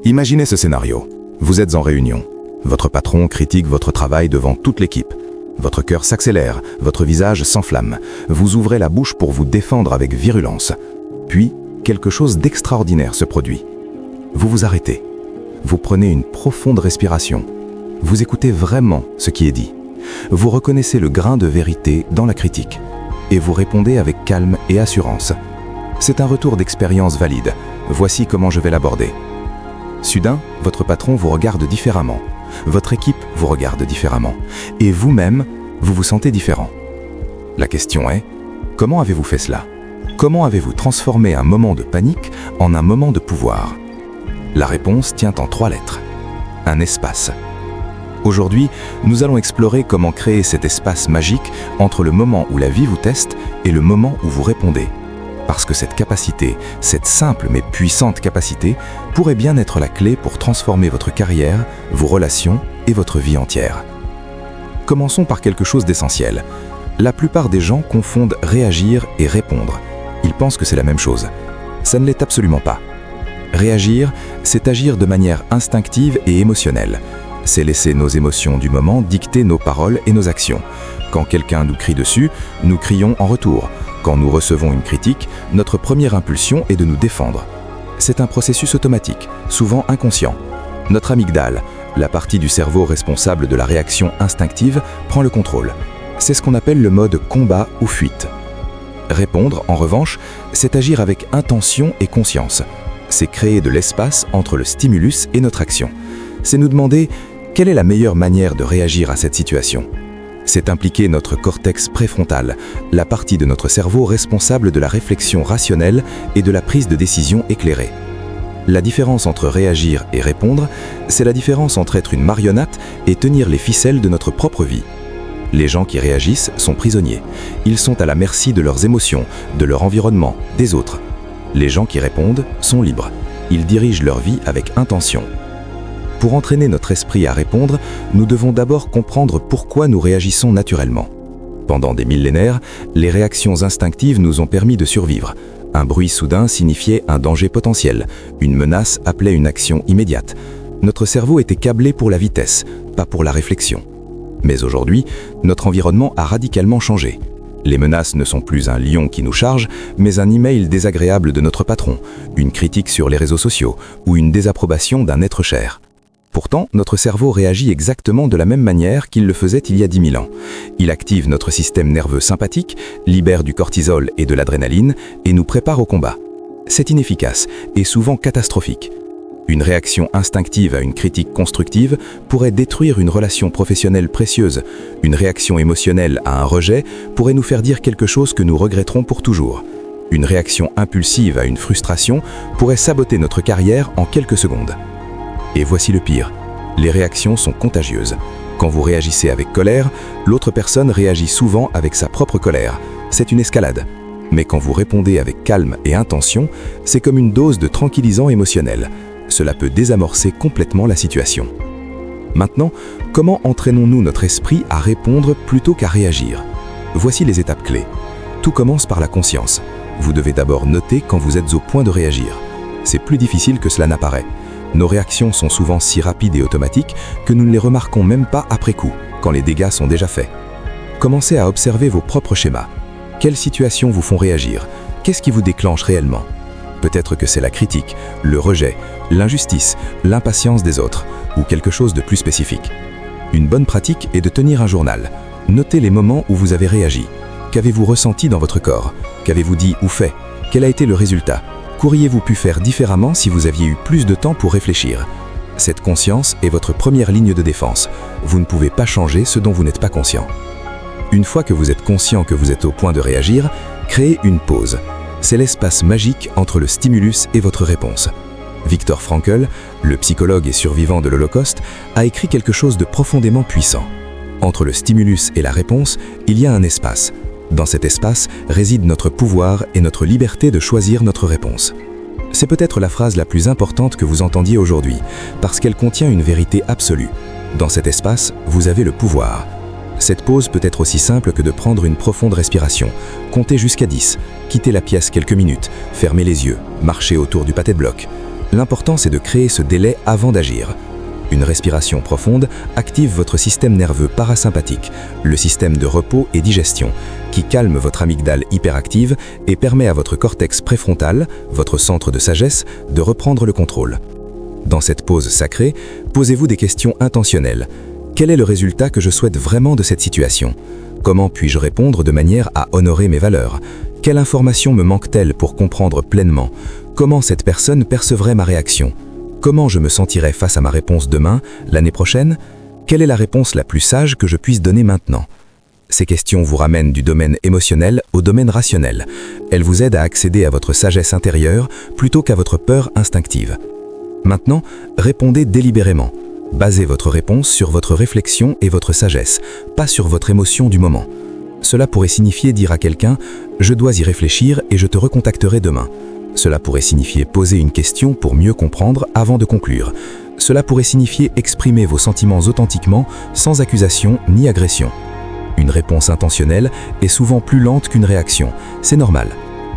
Imaginez ce scénario. Vous êtes en réunion. Votre patron critique votre travail devant toute l'équipe. Votre cœur s'accélère, votre visage s'enflamme. Vous ouvrez la bouche pour vous défendre avec virulence. Puis, quelque chose d'extraordinaire se produit. Vous vous arrêtez. Vous prenez une profonde respiration. Vous écoutez vraiment ce qui est dit. Vous reconnaissez le grain de vérité dans la critique. Et vous répondez avec calme et assurance. C'est un retour d'expérience valide. Voici comment je vais l'aborder. Soudain, votre patron vous regarde différemment. Votre équipe vous regarde différemment. Et vous-même, vous vous sentez différent. La question est, comment avez-vous fait cela? Comment avez-vous transformé un moment de panique en un moment de pouvoir? La réponse tient en 3 lettres. Un espace. Aujourd'hui, nous allons explorer comment créer cet espace magique entre le moment où la vie vous teste et le moment où vous répondez. Parce que cette capacité, cette simple mais puissante capacité, pourrait bien être la clé pour transformer votre carrière, vos relations et votre vie entière. Commençons par quelque chose d'essentiel. La plupart des gens confondent réagir et répondre. Ils pensent que c'est la même chose. Ça ne l'est absolument pas. Réagir, c'est agir de manière instinctive et émotionnelle. C'est laisser nos émotions du moment dicter nos paroles et nos actions. Quand quelqu'un nous crie dessus, nous crions en retour. Quand nous recevons une critique, notre première impulsion est de nous défendre. C'est un processus automatique, souvent inconscient. Notre amygdale, la partie du cerveau responsable de la réaction instinctive, prend le contrôle. C'est ce qu'on appelle le mode combat ou fuite. Répondre, en revanche, c'est agir avec intention et conscience. C'est créer de l'espace entre le stimulus et notre action. C'est nous demander quelle est la meilleure manière de réagir à cette situation. C'est impliquer notre cortex préfrontal, la partie de notre cerveau responsable de la réflexion rationnelle et de la prise de décision éclairée. La différence entre réagir et répondre, c'est la différence entre être une marionnette et tenir les ficelles de notre propre vie. Les gens qui réagissent sont prisonniers. Ils sont à la merci de leurs émotions, de leur environnement, des autres. Les gens qui répondent sont libres. Ils dirigent leur vie avec intention. Pour entraîner notre esprit à répondre, nous devons d'abord comprendre pourquoi nous réagissons naturellement. Pendant des millénaires, les réactions instinctives nous ont permis de survivre. Un bruit soudain signifiait un danger potentiel. Une menace appelait une action immédiate. Notre cerveau était câblé pour la vitesse, pas pour la réflexion. Mais aujourd'hui, notre environnement a radicalement changé. Les menaces ne sont plus un lion qui nous charge, mais un email désagréable de notre patron, une critique sur les réseaux sociaux ou une désapprobation d'un être cher. Pourtant, notre cerveau réagit exactement de la même manière qu'il le faisait il y a 10 000 ans. Il active notre système nerveux sympathique, libère du cortisol et de l'adrénaline et nous prépare au combat. C'est inefficace et souvent catastrophique. Une réaction instinctive à une critique constructive pourrait détruire une relation professionnelle précieuse. Une réaction émotionnelle à un rejet pourrait nous faire dire quelque chose que nous regretterons pour toujours. Une réaction impulsive à une frustration pourrait saboter notre carrière en quelques secondes. Et voici le pire, les réactions sont contagieuses. Quand vous réagissez avec colère, l'autre personne réagit souvent avec sa propre colère. C'est une escalade. Mais quand vous répondez avec calme et intention, c'est comme une dose de tranquillisant émotionnel. Cela peut désamorcer complètement la situation. Maintenant, comment entraînons-nous notre esprit à répondre plutôt qu'à réagir? Voici les étapes clés. Tout commence par la conscience. Vous devez d'abord noter quand vous êtes au point de réagir. C'est plus difficile que cela n'apparaît. Nos réactions sont souvent si rapides et automatiques que nous ne les remarquons même pas après coup, quand les dégâts sont déjà faits. Commencez à observer vos propres schémas. Quelles situations vous font réagir? Qu'est-ce qui vous déclenche réellement? Peut-être que c'est la critique, le rejet, l'injustice, l'impatience des autres, ou quelque chose de plus spécifique. Une bonne pratique est de tenir un journal. Notez les moments où vous avez réagi. Qu'avez-vous ressenti dans votre corps? Qu'avez-vous dit ou fait? Quel a été le résultat? Qu'auriez-vous pu faire différemment si vous aviez eu plus de temps pour réfléchir? Cette conscience est votre première ligne de défense. Vous ne pouvez pas changer ce dont vous n'êtes pas conscient. Une fois que vous êtes conscient que vous êtes au point de réagir, créez une pause. C'est l'espace magique entre le stimulus et votre réponse. Viktor Frankl, le psychologue et survivant de l'Holocauste, a écrit quelque chose de profondément puissant. Entre le stimulus et la réponse, il y a un espace. Dans cet espace réside notre pouvoir et notre liberté de choisir notre réponse. C'est peut-être la phrase la plus importante que vous entendiez aujourd'hui, parce qu'elle contient une vérité absolue. Dans cet espace, vous avez le pouvoir. Cette pause peut être aussi simple que de prendre une profonde respiration, compter jusqu'à 10, quitter la pièce quelques minutes, fermer les yeux, marcher autour du pâté de bloc. L'important, c'est de créer ce délai avant d'agir. Une respiration profonde active votre système nerveux parasympathique, le système de repos et digestion, qui calme votre amygdale hyperactive et permet à votre cortex préfrontal, votre centre de sagesse, de reprendre le contrôle. Dans cette pause sacrée, posez-vous des questions intentionnelles. Quel est le résultat que je souhaite vraiment de cette situation? Comment puis-je répondre de manière à honorer mes valeurs? Quelle information me manque-t-elle pour comprendre pleinement? Comment cette personne percevrait ma réaction? Comment je me sentirai face à ma réponse demain, l'année prochaine? Quelle est la réponse la plus sage que je puisse donner maintenant? Ces questions vous ramènent du domaine émotionnel au domaine rationnel. Elles vous aident à accéder à votre sagesse intérieure plutôt qu'à votre peur instinctive. Maintenant, répondez délibérément. Basez votre réponse sur votre réflexion et votre sagesse, pas sur votre émotion du moment. Cela pourrait signifier dire à quelqu'un « Je dois y réfléchir et je te recontacterai demain ». Cela pourrait signifier poser une question pour mieux comprendre avant de conclure. Cela pourrait signifier exprimer vos sentiments authentiquement, sans accusation ni agression. Une réponse intentionnelle est souvent plus lente qu'une réaction. C'est normal.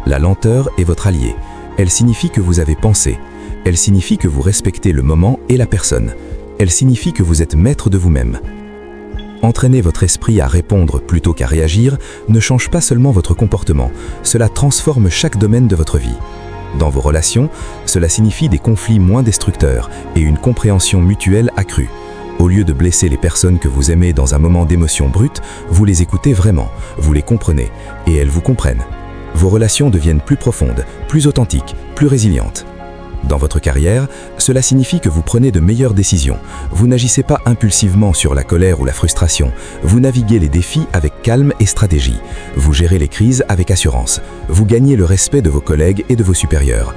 La lenteur est votre allié. Elle signifie que vous avez pensé. Elle signifie que vous respectez le moment et la personne. Elle signifie que vous êtes maître de vous-même. Entraîner votre esprit à répondre plutôt qu'à réagir ne change pas seulement votre comportement, cela transforme chaque domaine de votre vie. Dans vos relations, cela signifie des conflits moins destructeurs et une compréhension mutuelle accrue. Au lieu de blesser les personnes que vous aimez dans un moment d'émotion brute, vous les écoutez vraiment, vous les comprenez et elles vous comprennent. Vos relations deviennent plus profondes, plus authentiques, plus résilientes. Dans votre carrière, cela signifie que vous prenez de meilleures décisions. Vous n'agissez pas impulsivement sur la colère ou la frustration. Vous naviguez les défis avec calme et stratégie. Vous gérez les crises avec assurance. Vous gagnez le respect de vos collègues et de vos supérieurs.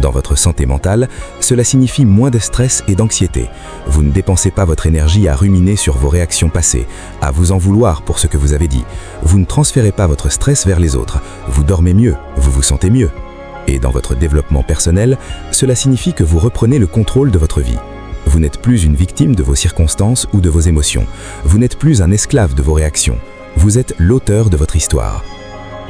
Dans votre santé mentale, cela signifie moins de stress et d'anxiété. Vous ne dépensez pas votre énergie à ruminer sur vos réactions passées, à vous en vouloir pour ce que vous avez dit. Vous ne transférez pas votre stress vers les autres. Vous dormez mieux, vous vous sentez mieux. Et dans votre développement personnel, cela signifie que vous reprenez le contrôle de votre vie. Vous n'êtes plus une victime de vos circonstances ou de vos émotions. Vous n'êtes plus un esclave de vos réactions. Vous êtes l'auteur de votre histoire.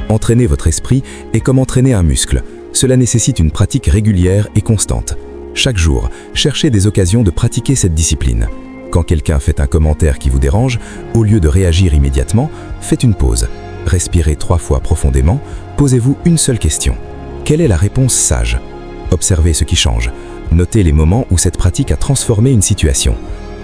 Entraîner votre esprit est comme entraîner un muscle. Cela nécessite une pratique régulière et constante. Chaque jour, cherchez des occasions de pratiquer cette discipline. Quand quelqu'un fait un commentaire qui vous dérange, au lieu de réagir immédiatement, faites une pause. Respirez 3 fois profondément, posez-vous une seule question. Quelle est la réponse sage? Observez ce qui change. Notez les moments où cette pratique a transformé une situation.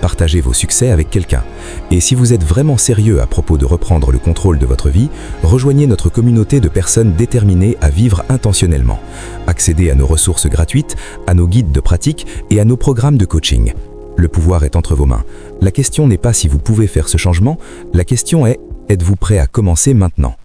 Partagez vos succès avec quelqu'un. Et si vous êtes vraiment sérieux à propos de reprendre le contrôle de votre vie, rejoignez notre communauté de personnes déterminées à vivre intentionnellement. Accédez à nos ressources gratuites, à nos guides de pratique et à nos programmes de coaching. Le pouvoir est entre vos mains. La question n'est pas si vous pouvez faire ce changement, la question est, êtes-vous prêt à commencer maintenant?